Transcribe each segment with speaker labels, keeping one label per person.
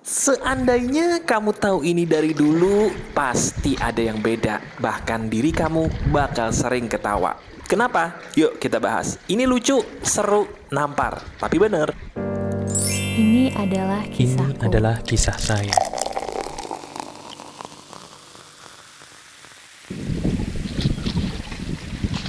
Speaker 1: Seandainya kamu tahu ini dari dulu, pasti ada yang beda. Bahkan diri kamu bakal sering ketawa. Kenapa? Yuk kita bahas. Ini lucu, seru, nampar. Tapi bener.
Speaker 2: Ini adalah kisahku.
Speaker 3: Ini adalah kisah saya.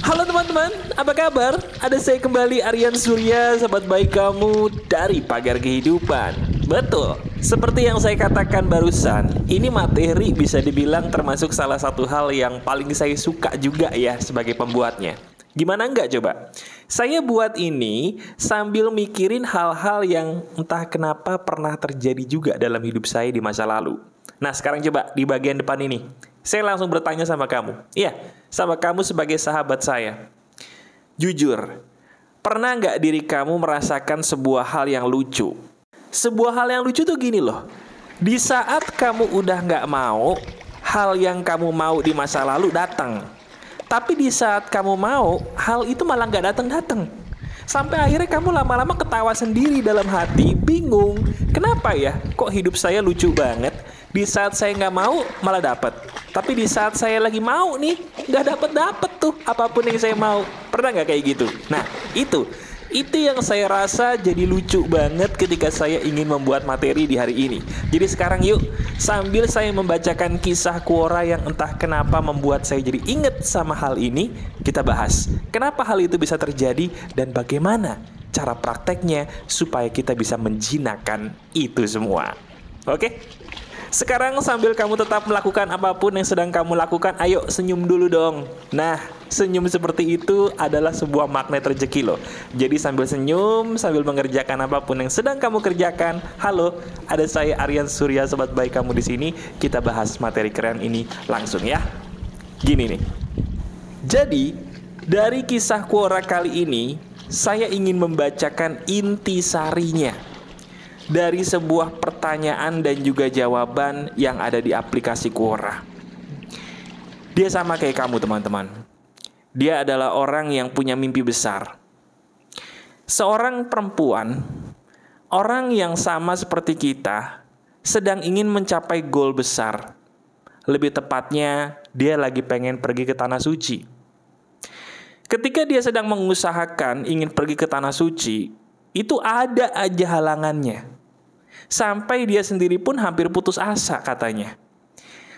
Speaker 1: Halo teman-teman, apa kabar? Ada saya kembali, Aryan Surya, sahabat baik kamu dari Pagar Kehidupan. Betul, seperti yang saya katakan barusan, ini materi bisa dibilang termasuk salah satu hal yang paling saya suka juga ya sebagai pembuatnya. Gimana enggak coba? Saya buat ini sambil mikirin hal-hal yang entah kenapa pernah terjadi juga dalam hidup saya di masa lalu. Nah sekarang coba di bagian depan ini, saya langsung bertanya sama kamu. Iya, sama kamu sebagai sahabat saya. Jujur, pernah nggak diri kamu merasakan sebuah hal yang lucu? Sebuah hal yang lucu tuh gini loh. Di saat kamu udah nggak mau, hal yang kamu mau di masa lalu datang. Tapi di saat kamu mau, hal itu malah nggak datang-datang. Sampai akhirnya kamu lama-lama ketawa sendiri dalam hati, bingung. Kenapa ya? Kok hidup saya lucu banget? Di saat saya nggak mau, malah dapat. Tapi di saat saya lagi mau nih, nggak dapet tuh apapun yang saya mau. Pernah nggak kayak gitu? Nah, itu yang saya rasa jadi lucu banget ketika saya ingin membuat materi di hari ini. Jadi sekarang yuk, sambil saya membacakan kisah Quora yang entah kenapa membuat saya jadi inget sama hal ini, kita bahas kenapa hal itu bisa terjadi dan bagaimana cara prakteknya supaya kita bisa menjinakkan itu semua. Oke? Sekarang sambil kamu tetap melakukan apapun yang sedang kamu lakukan, ayo senyum dulu dong. Nah, senyum seperti itu adalah sebuah magnet rezeki loh. Jadi sambil senyum, sambil mengerjakan apapun yang sedang kamu kerjakan. Halo, ada saya Aryan Surya, sobat baik kamu di sini. Kita bahas materi keren ini langsung ya. Gini nih. Jadi, dari kisah Quora kali ini, saya ingin membacakan intisarinya dari sebuah pertanyaan dan juga jawaban yang ada di aplikasi Quora. Dia sama kayak kamu teman-teman. Dia adalah orang yang punya mimpi besar. Seorang perempuan, orang yang sama seperti kita, sedang ingin mencapai goal besar. Lebih tepatnya, dia lagi pengen pergi ke Tanah Suci. Ketika dia sedang mengusahakan ingin pergi ke Tanah Suci, itu ada aja halangannya. Sampai dia sendiri pun hampir putus asa katanya.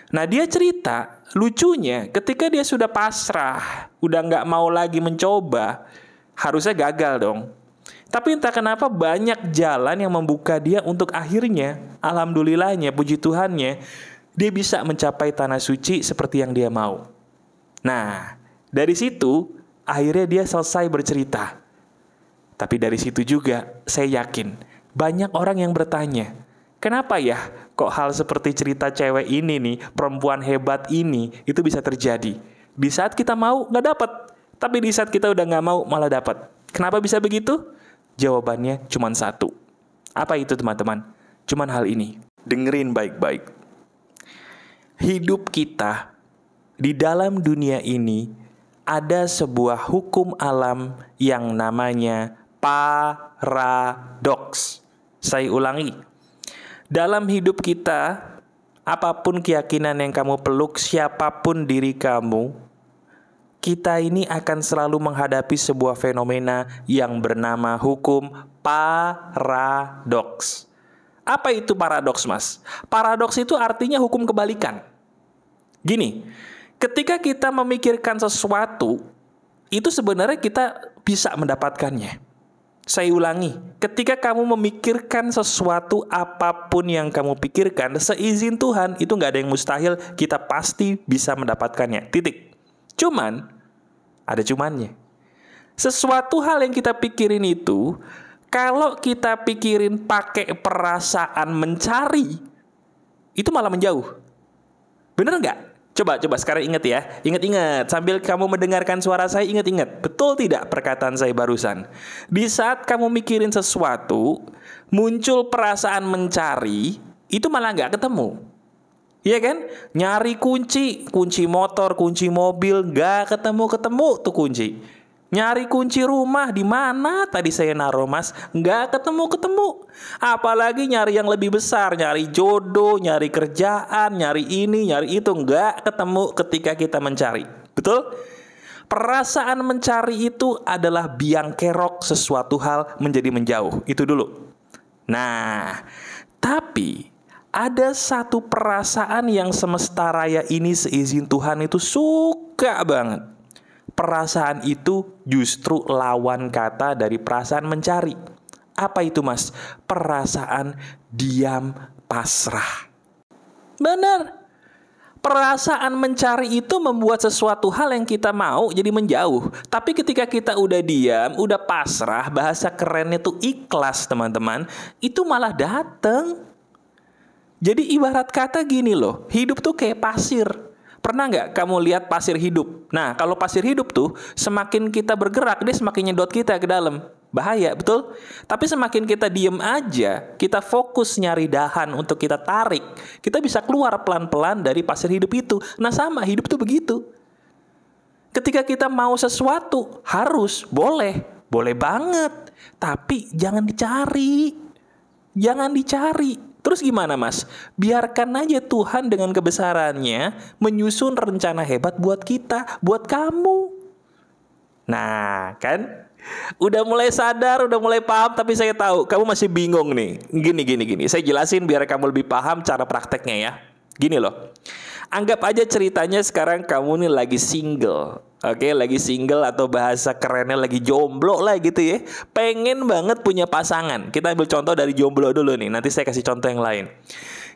Speaker 1: Nah dia cerita, lucunya ketika dia sudah pasrah, udah gak mau lagi mencoba, harusnya gagal dong. Tapi entah kenapa banyak jalan yang membuka dia untuk akhirnya, alhamdulillahnya, puji Tuhannya, dia bisa mencapai Tanah Suci seperti yang dia mau. Nah dari situ akhirnya dia selesai bercerita. Tapi dari situ juga saya yakin banyak orang yang bertanya, kenapa ya kok hal seperti cerita cewek ini nih, perempuan hebat ini, itu bisa terjadi? Di saat kita mau gak dapet, tapi di saat kita udah gak mau malah dapet. Kenapa bisa begitu? Jawabannya cuma satu. Apa itu teman-teman? Cuman hal ini. Dengerin baik-baik. Hidup kita di dalam dunia ini ada sebuah hukum alam yang namanya paradoks. Saya ulangi, dalam hidup kita, apapun keyakinan yang kamu peluk, siapapun diri kamu, kita ini akan selalu menghadapi sebuah fenomena yang bernama hukum paradoks. Apa itu paradoks, Mas? Paradoks itu artinya hukum kebalikan. Gini, ketika kita memikirkan sesuatu, itu sebenarnya kita bisa mendapatkannya. Saya ulangi, ketika kamu memikirkan sesuatu apapun yang kamu pikirkan, seizin Tuhan itu gak ada yang mustahil, kita pasti bisa mendapatkannya. Titik. Cuman, ada cumannya. Sesuatu hal yang kita pikirin itu, kalau kita pikirin pakai perasaan mencari, itu malah menjauh. Bener gak? Coba sekarang ingat ya. Ingat sambil kamu mendengarkan suara saya, ingat. Betul tidak perkataan saya barusan? Di saat kamu mikirin sesuatu, muncul perasaan mencari, itu malah gak ketemu. Iya kan? Nyari kunci motor, kunci mobil, gak ketemu tuh kunci. Nyari kunci rumah di mana tadi saya naruh, Mas? Nggak ketemu-ketemu. Apalagi nyari yang lebih besar, nyari jodoh, nyari kerjaan, nyari ini, nyari itu. Nggak ketemu ketika kita mencari. Betul? Perasaan mencari itu adalah biang kerok sesuatu hal menjadi menjauh. Itu dulu. Nah, tapi ada satu perasaan yang semesta raya ini seizin Tuhan itu suka banget. Perasaan itu justru lawan kata dari perasaan mencari. Apa itu, Mas? Perasaan diam pasrah. Benar. Perasaan mencari itu membuat sesuatu hal yang kita mau jadi menjauh. Tapi ketika kita udah diam, udah pasrah, bahasa kerennya itu ikhlas, teman-teman, itu malah dateng. Jadi ibarat kata gini loh, hidup tuh kayak pasir. Pernah nggak kamu lihat pasir hidup? Nah, kalau pasir hidup tuh, semakin kita bergerak, dia semakin nyedot kita ke dalam. Bahaya, betul? Tapi semakin kita diem aja, kita fokus nyari dahan untuk kita tarik, kita bisa keluar pelan-pelan dari pasir hidup itu. Nah, sama, hidup tuh begitu. Ketika kita mau sesuatu, harus, boleh banget. Tapi jangan dicari. Jangan dicari. Terus gimana, Mas? Biarkan aja Tuhan dengan kebesarannya menyusun rencana hebat buat kita, buat kamu. Nah, kan? Udah mulai sadar, udah mulai paham, tapi saya tahu kamu masih bingung nih. Gini. Saya jelasin biar kamu lebih paham cara prakteknya ya. Gini loh. Anggap aja ceritanya sekarang kamu nih lagi single. Oke, lagi single atau bahasa kerennya lagi jomblo lah gitu ya. Pengen banget punya pasangan. Kita ambil contoh dari jomblo dulu nih. Nanti saya kasih contoh yang lain.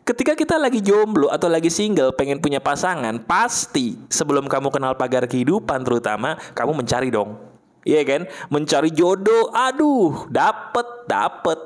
Speaker 1: Ketika kita lagi jomblo atau lagi single pengen punya pasangan, pasti sebelum kamu kenal pagar kehidupan terutama, kamu mencari dong. Iya kan? Mencari jodoh. Aduh, dapet,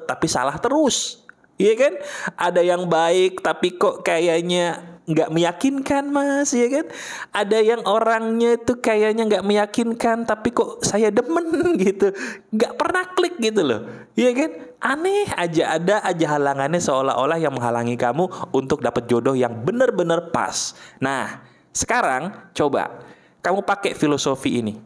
Speaker 1: tapi salah terus. Iya kan? Ada yang baik tapi kok kayaknya nggak meyakinkan, Mas, ya kan? Ada yang orangnya tuh kayaknya nggak meyakinkan, tapi kok saya demen gitu, nggak pernah klik gitu loh, ya kan? Aneh aja, ada aja halangannya seolah-olah yang menghalangi kamu untuk dapat jodoh yang benar-benar pas. Nah, sekarang coba kamu pakai filosofi ini.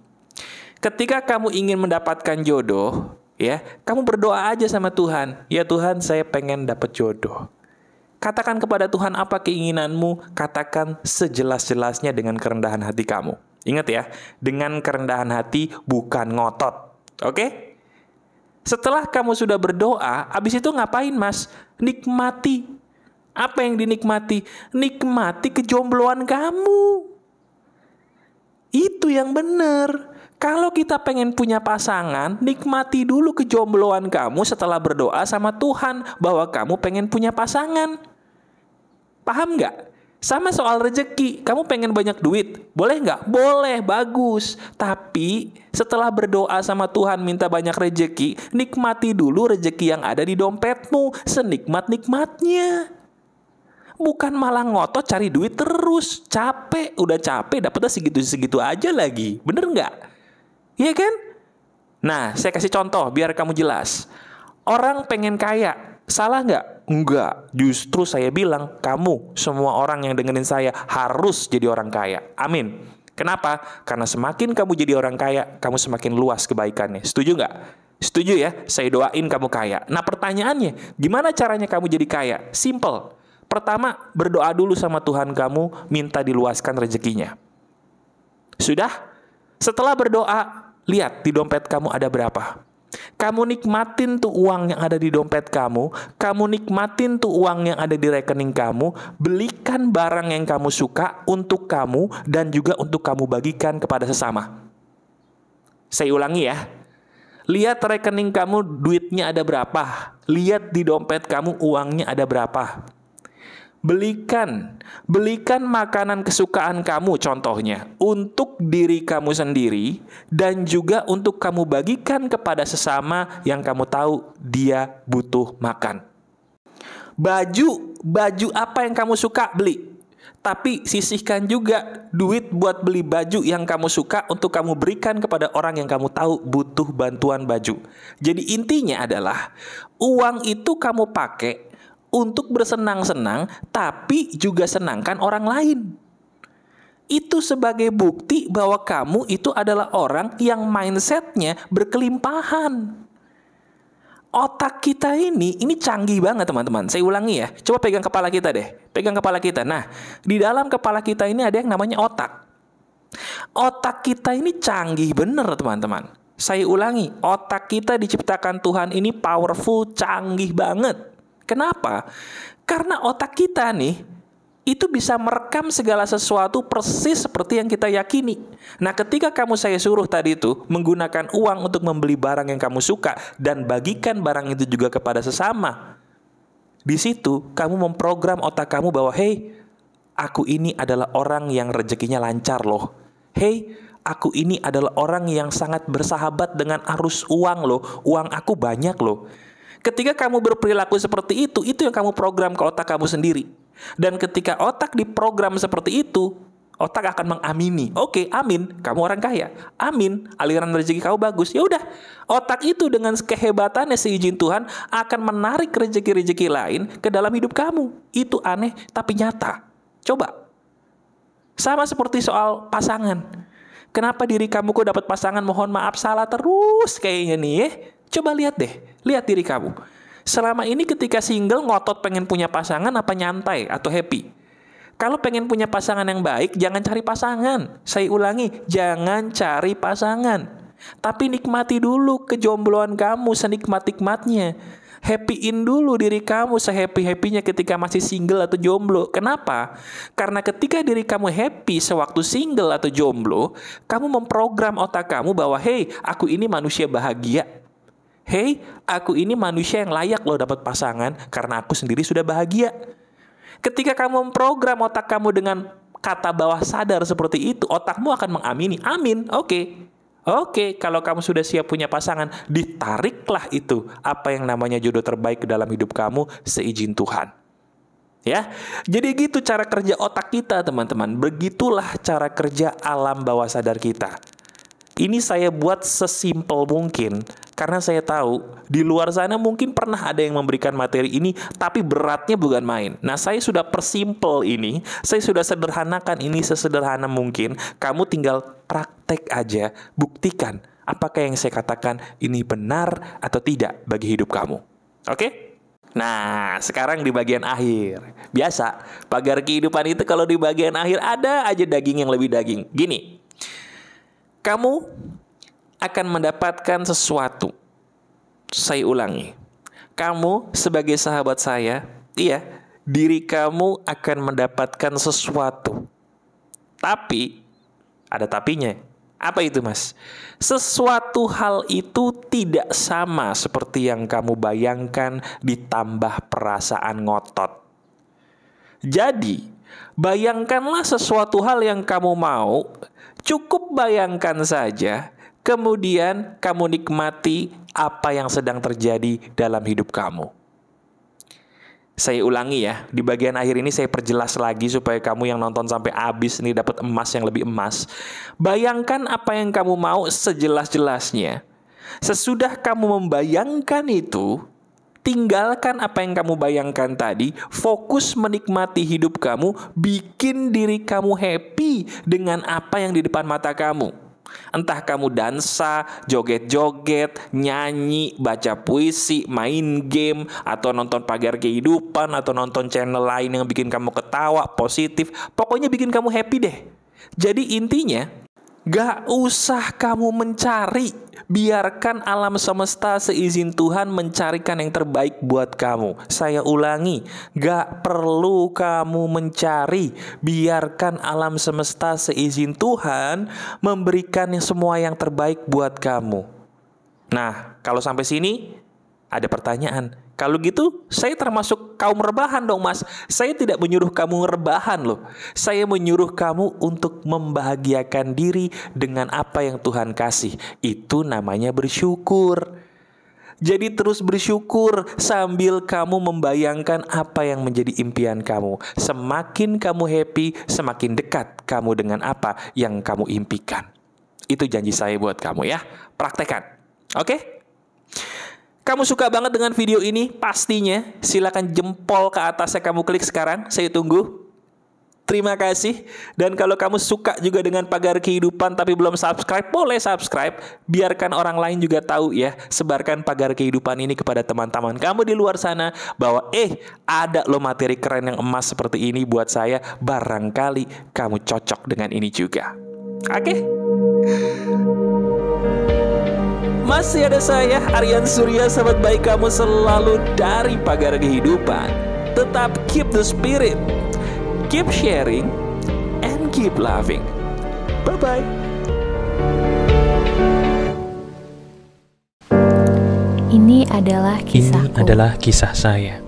Speaker 1: Ketika kamu ingin mendapatkan jodoh, ya, kamu berdoa aja sama Tuhan. Ya Tuhan, saya pengen dapat jodoh. Katakan kepada Tuhan apa keinginanmu, katakan sejelas-jelasnya dengan kerendahan hati kamu. Ingat ya, dengan kerendahan hati bukan ngotot. Oke? Setelah kamu sudah berdoa, habis itu ngapain, Mas? Nikmati. Apa yang dinikmati? Nikmati kejombloan kamu. Itu yang benar. Kalau kita pengen punya pasangan, nikmati dulu kejombloan kamu setelah berdoa sama Tuhan bahwa kamu pengen punya pasangan. Paham nggak? Sama soal rezeki, kamu pengen banyak duit, boleh nggak? Boleh, bagus. Tapi setelah berdoa sama Tuhan minta banyak rezeki, nikmati dulu rezeki yang ada di dompetmu, senikmat-nikmatnya. Bukan malah ngotot cari duit terus, capek, udah capek dapetnya segitu-segitu aja lagi, bener nggak? Iya kan? Nah, saya kasih contoh biar kamu jelas. Orang pengen kaya, salah nggak? Enggak, justru saya bilang kamu, semua orang yang dengerin saya harus jadi orang kaya. Amin. Kenapa? Karena semakin kamu jadi orang kaya, kamu semakin luas kebaikannya. Setuju nggak? Setuju ya? Saya doain kamu kaya. Nah pertanyaannya, gimana caranya kamu jadi kaya? Simple. Pertama, berdoa dulu sama Tuhan kamu, minta diluaskan rezekinya. Sudah? Setelah berdoa, lihat di dompet kamu ada berapa. Kamu nikmatin tuh uang yang ada di dompet kamu nikmatin tuh uang yang ada di rekening kamu, belikan barang yang kamu suka untuk kamu dan juga untuk kamu bagikan kepada sesama. Saya ulangi ya. Lihat rekening kamu duitnya ada berapa. Lihat di dompet kamu uangnya ada berapa. Belikan makanan kesukaan kamu contohnya untuk diri kamu sendiri dan juga untuk kamu bagikan kepada sesama yang kamu tahu dia butuh makan. Baju apa yang kamu suka beli. Tapi sisihkan juga duit buat beli baju yang kamu suka untuk kamu berikan kepada orang yang kamu tahu butuh bantuan baju. Jadi intinya adalah uang itu kamu pakai untuk bersenang-senang, tapi juga senangkan orang lain. Itu sebagai bukti bahwa kamu itu adalah orang yang mindsetnya berkelimpahan. Otak kita ini canggih banget teman-teman. Saya ulangi ya, coba pegang kepala kita deh. Pegang kepala kita. Nah, di dalam kepala kita ini ada yang namanya otak. Otak kita ini canggih bener teman-teman. Saya ulangi, otak kita diciptakan Tuhan ini powerful, canggih banget. Kenapa? Karena otak kita nih, itu bisa merekam segala sesuatu persis seperti yang kita yakini. Nah, ketika saya suruh tadi itu menggunakan uang untuk membeli barang yang kamu suka dan bagikan barang itu juga kepada sesama, di situ kamu memprogram otak kamu bahwa, hey, aku ini adalah orang yang rezekinya lancar loh. Hey, aku ini adalah orang yang sangat bersahabat dengan arus uang loh. Uang aku banyak loh. Ketika kamu berperilaku seperti itu yang kamu program ke otak kamu sendiri. Dan ketika otak diprogram seperti itu, otak akan mengamini. Oke, amin, kamu orang kaya. Amin, aliran rezeki kamu bagus. Ya udah, otak itu dengan kehebatannya seizin Tuhan akan menarik rezeki-rezeki lain ke dalam hidup kamu. Itu aneh tapi nyata. Coba. Sama seperti soal pasangan. Kenapa diri kamu kok dapat pasangan mohon maaf salah terus kayaknya nih ya? Coba lihat deh, lihat diri kamu. Selama ini ketika single ngotot pengen punya pasangan apa nyantai atau happy? Kalau pengen punya pasangan yang baik, jangan cari pasangan. Saya ulangi, jangan cari pasangan. Tapi nikmati dulu kejombloan kamu senikmat-nikmatnya. Happyin dulu diri kamu sehappy-happynya ketika masih single atau jomblo. Kenapa? Karena ketika diri kamu happy sewaktu single atau jomblo, kamu memprogram otak kamu bahwa, hey, aku ini manusia bahagia. Hey, aku ini manusia yang layak loh dapat pasangan karena aku sendiri sudah bahagia. Ketika kamu memprogram otak kamu dengan kata bawah sadar seperti itu, otakmu akan mengamini. Amin, Oke, kalau kamu sudah siap punya pasangan, ditariklah itu apa yang namanya jodoh terbaik ke dalam hidup kamu seizin Tuhan. Ya, jadi gitu cara kerja otak kita teman-teman. Begitulah cara kerja alam bawah sadar kita. Ini saya buat sesimpel mungkin karena saya tahu di luar sana mungkin pernah ada yang memberikan materi ini tapi beratnya bukan main. Nah, saya sudah persimpel ini, saya sudah sederhanakan ini sesederhana mungkin. Kamu tinggal praktek aja, buktikan apakah yang saya katakan ini benar atau tidak bagi hidup kamu. Oke? Nah, sekarang di bagian akhir. Biasa, pagar kehidupan itu kalau di bagian akhir ada aja daging yang lebih daging. Gini, kamu akan mendapatkan sesuatu. Saya ulangi. Kamu sebagai sahabat saya, diri kamu akan mendapatkan sesuatu. Tapi, ada tapinya. Apa itu, Mas? Sesuatu hal itu tidak sama seperti yang kamu bayangkan ditambah perasaan ngotot. Jadi, bayangkanlah sesuatu hal yang kamu mau, cukup bayangkan saja, kemudian kamu nikmati apa yang sedang terjadi dalam hidup kamu. Saya ulangi ya, di bagian akhir ini saya perjelas lagi supaya kamu yang nonton sampai habis ini dapat emas yang lebih emas. Bayangkan apa yang kamu mau sejelas-jelasnya. Sesudah kamu membayangkan itu, tinggalkan apa yang kamu bayangkan tadi, fokus menikmati hidup kamu, bikin diri kamu happy dengan apa yang di depan mata kamu. Entah kamu dansa, joget-joget, nyanyi, baca puisi, main game, atau nonton pagar kehidupan, atau nonton channel lain yang bikin kamu ketawa, positif. Pokoknya bikin kamu happy deh. Jadi intinya, gak usah kamu mencari. Biarkan alam semesta seizin Tuhan mencarikan yang terbaik buat kamu. Saya ulangi, gak perlu kamu mencari. Biarkan alam semesta seizin Tuhan memberikan semua yang terbaik buat kamu. Nah, kalau sampai sini ada pertanyaan. Kalau gitu, saya termasuk kaum rebahan dong, Mas. Saya tidak menyuruh kamu rebahan loh. Saya menyuruh kamu untuk membahagiakan diri dengan apa yang Tuhan kasih. Itu namanya bersyukur. Jadi terus bersyukur sambil kamu membayangkan apa yang menjadi impian kamu. Semakin kamu happy, semakin dekat kamu dengan apa yang kamu impikan. Itu janji saya buat kamu ya. Praktekan. Oke? Kamu suka banget dengan video ini? Pastinya silakan jempol ke atasnya kamu klik sekarang. Saya tunggu. Terima kasih. Dan kalau kamu suka juga dengan Pagar Kehidupan tapi belum subscribe, boleh subscribe. Biarkan orang lain juga tahu ya. Sebarkan Pagar Kehidupan ini kepada teman-teman kamu di luar sana bahwa ada loh materi keren yang emas seperti ini buat saya. Barangkali kamu cocok dengan ini juga. Oke? Masih ada saya, Aryan Surya, sahabat baik kamu selalu dari Pagar Kehidupan. Tetap keep the spirit, keep sharing, and keep laughing. Bye-bye.
Speaker 2: Ini adalah kisahku.
Speaker 3: Ini adalah kisah saya.